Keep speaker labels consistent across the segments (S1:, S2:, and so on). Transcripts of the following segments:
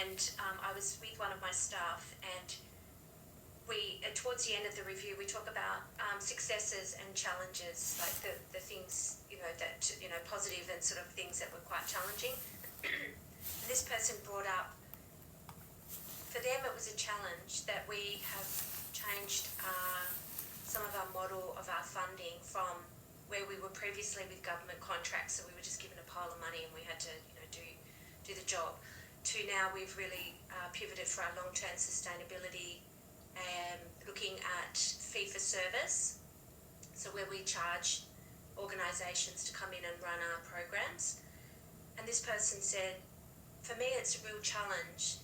S1: and I was with one of my staff, and we, towards the end of the review, we talk about successes and challenges, like the things, that, positive and sort of things that were quite challenging. This person brought up, for them it was a challenge that we have changed some of our model of our funding from where we were previously with government contracts, so we were just given a pile of money and we had to, do the job, to now we've really pivoted for our long-term sustainability and looking at fee-for-service, so where we charge organisations to come in and run our programs. And this person said, for me it's a real challenge.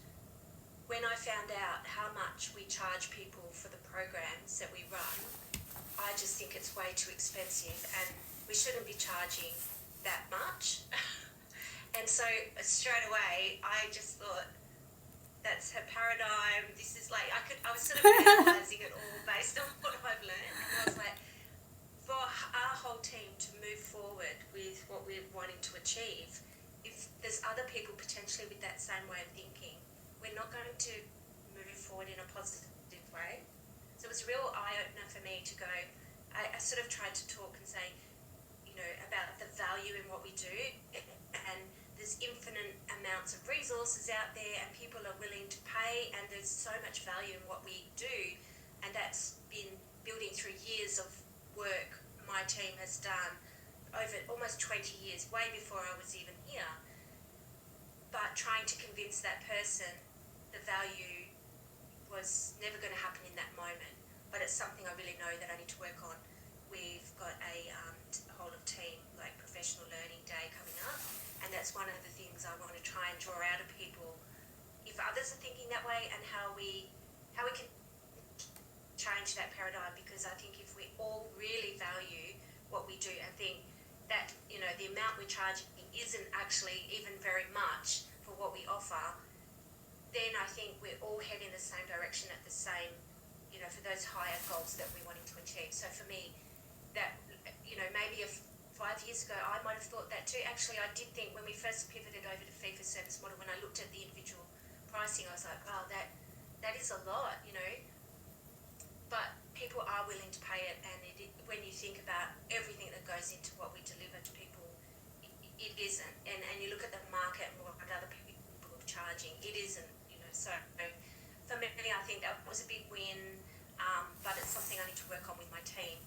S1: When I found out how much we charge people for the programs that we run, I just think it's way too expensive and we shouldn't be charging that much. And so straight away, I just thought, that's her paradigm. This is like, I was sort of analysing it all based on what I've learned. And I was like, for our whole team to move forward with what we're wanting to achieve, if there's other people potentially with that same way of thinking, we're not going to move forward in a positive way. So it was a real eye-opener for me to go, I sort of tried to talk and say, about the value in what we do, and there's infinite amounts of resources out there and people are willing to pay, and there's so much value in what we do, and that's been building through years of work my team has done over almost 20 years, way before I was even here. But trying to convince that person the value was never going to happen in that moment, but it's something I really know that I need to work on. We've got a whole of team, like professional learning day coming up, and that's one of the things I want to try and draw out of people, if others are thinking that way, and how we can change that paradigm, because I think if we all really value what we do and think that, the amount we're charging isn't actually even very much for what we offer, then I think we're all heading the same direction at the same, for those higher goals that we're wanting to achieve. So for me, that, maybe 5 years ago, I might have thought that too. Actually, I did think when we first pivoted over to fee-for-service model, when I looked at the individual pricing, I was like, wow, that is a lot, But people are willing to pay it, and when you think about everything that goes into what we deliver to people, it isn't. And you look at the market and what other people are charging, it isn't, So for me, I think that was a big win, but it's something I need to work on with my team.